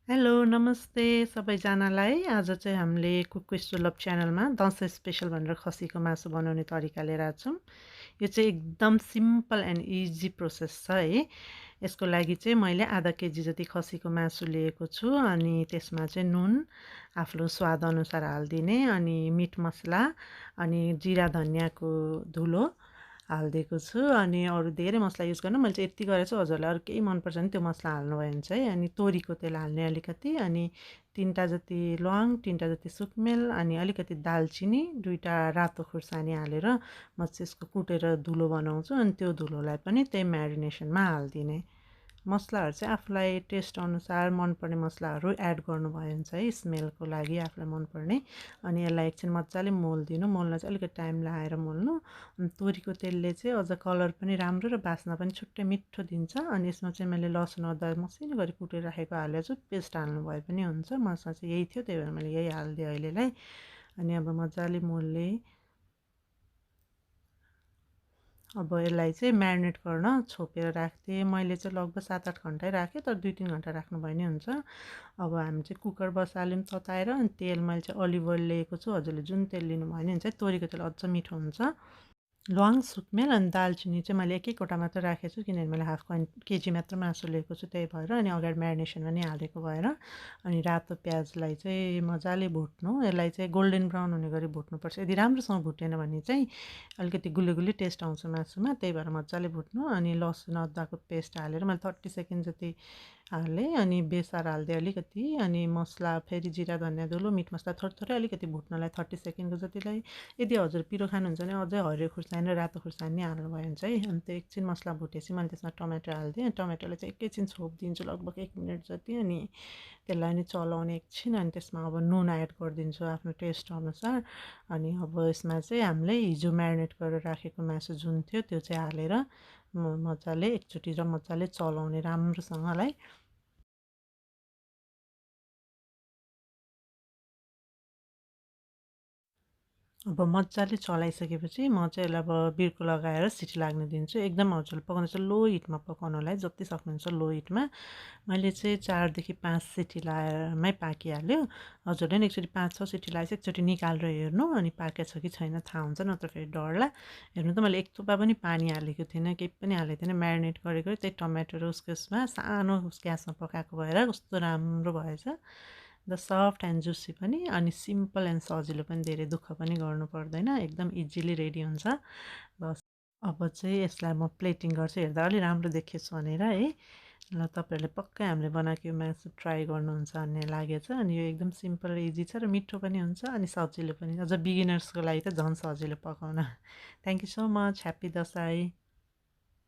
Hello नमस्ते सबैजनालाई। आज चाहिँ हामीले कुक विथ सुलभ च्यानलमा दसैँ स्पेसल भनेर खसीको मासु बनाउने तरिका लिएर आएको छौँ। यो चाहिँ एकदम सिम्पल एन्ड इजी प्रोसेस छ है। यसको लागि चाहिँ मैले आधा केजी जति खसीको मासु लिएको छु। अनि त्यसमा चाहिँ नुन आफ्नो स्वादअनुसार हालिदिने, अनि मिट मसला, अनि जिरा धनियाँको धुलो हालिदिएको छु। अनि अरू धेरै मसला युज गर्नु, मैले चाहिँ यति गरेर चाहिँ हजुरलाई अरू केही मनपर्छ भने त्यो मसला हाल्नुभयो भने चाहिँ। अनि तोरीको तेल हाल्ने अलिकति, अनि 3टा जति ल्वाङ, 3टा जति सुकमेल, अनि अलिकति दालचिनी, 2टा रातो खुर्सानी हालेर म चाहिँ यसको कुटेर धुलो बनाउँछु। अनि त्यो धुलोलाई पनि त्यही म्यारिनेसनमा हालिदिने। मसलाहरू चाहिँ आफूलाई टेस्ट अनुसार मनपर्ने मसलाहरू एड गर्नुभयो भने चाहिँ स्मेलको लागि आफूलाई मनपर्ने। अनि यसलाई एकछिन मजाले मोल्दिनु। मोल्न चाहिँ अलिकति टाइम लगाएर मोल्नु। अनि तोरीको तेलले चाहिँ अझ कलर पनि राम्रो र बास्ना पनि छुट्टै मिठो दिन्छ। अनि यसमा चाहिँ मैले लसुन अदुवा मसिनो गरी कुटेर राखेको हालेको छु। पेस्ट हाल्नु भए पनि हुन्छ, मसँग चाहिँ यही थियो त्यही भएर मैले यही हालिदिएँ अहिलेलाई। अनि अब मजाले मोल्ने। अब यसलाई चाहिँ म्यारिनेट गर्न छोपेर राख्थेँ। मैले चाहिँ लगभग 7-8 घन्टै राखेँ, तर 2-3 घन्टा राख्नु भयो भने हुन्छ। अब हामी चाहिँ कुकर बसाल्यौँ तताएर। अनि तेल मैले चाहिँ अलिभ ओइल लिएको छु। हजुरले जुन तेल लिनुभयो भने हुन्छ। तोरीको तेल अझ मिठो हुन्छ। ल्वाङ, सुकमेल अनि दालचिनी चाहिँ मैले एक-एकवटा मात्र राखेको छु, किनभने मैले हाफ केजी मात्र मासु लिएको छु त्यही भएर। अनि अगाडि म्यारिनेसन पनि हालेको भएर। अनि रातो प्याजलाई चाहिँ मजाले भुट्नु। यसलाई चाहिँ गोल्डन ब्राउन हुने गरी भुट्नुपर्छ। यदि राम्रोसँग भुटेन भने चाहिँ अलिकति गुलियो गुलियो टेस्ट आउँछ मासुमा, त्यही भएर मजाले भुट्नु। अनि लसुन अदुवाको पेस्ट हालेर मैले 30 सेकेन्ड जति हालेँ। अनि बेसार हालिदिएँ अलिकति। अनि मसला फेरि जिरा धनियाँ धुलो, मिट मसला थोरै थोरै अलिकति भुट्नलाई 30 सेकेन्डको जतिलाई। यदि हजुर पिरो खानुहुन्छ भने अझै हरियो खुर्सानी र रातो खुर्सानी हाल्नुभयो भने चाहिँ। अनि त्यो एकछिन मसला भुटेपछि मैले त्यसमा टमाटर हालिदिएँ। टमाटरलाई चाहिँ एकैछिन छोपिदिन्छु, लगभग 1 मिनट जति। अनि त्यसलाई नि चलाउने एकछिन। अनि त्यसमा अब नुन एड गरिदिन्छु आफ्नो टेस्ट अनुसार। अनि अब यसमा चाहिँ हामीले हिजो म्यारिनेट गरेर राखेको मासु जुन थियो त्यो चाहिँ हालेर मजाले एकचोटि र मजाले चलाउने राम्रोसँगलाई। अब मजाले चलाइसकेपछि म चाहिँ यसलाई अब बिर्को लगाएर सिटी लाग्न दिन्छु। एकदम हजुरले पकाउनु चाहिँ लो हिटमा पकाउनुलाई जति सक्नुहुन्छ लो हिटमा। मैले चाहिँ 4देखि 5 सिटी लगाएरमै पाकिहाल्यो। हजुरले नि एकचोटि 5-6 सिटी लगाएपछि एकचोटि निकालेर हेर्नु। अनि पाकेको छ कि छैन थाहा हुन्छ, नत्र फेरि डरला। हेर्नु त मैले एक थोपा पनि पानी हालेको थिइनँ, केही पनि हालेको थिइनँ। म्यारिनेट गरेको त्यही टमाटर उसको उसमा सानो ग्यासमा पकाएको भएर कस्तो राम्रो भएछ। द सफ्ट एन्ड जुसी पनि, अनि सिम्पल एन्ड सजिलो पनि, धेरै दुःख पनि गर्नु पर्दैन, एकदम इजिली रेडी हुन्छ। बस अब चाहिँ यसलाई म प्लेटिङ गर्छु, हेर्दा अलि राम्रो देखियोस् भनेर है। ल तपाईँहरूले पक्कै हामीले बनाएको यो मासु ट्राई गर्नुहुन्छ भन्ने लागेछ। अनि यो एकदम सिम्पल र इजी छ र मिठो पनि हुन्छ, अनि सजिलो पनि। अझ बिगिनर्सको लागि त झन् सजिलो पकाउन। Thank you so much. Happy Dashain.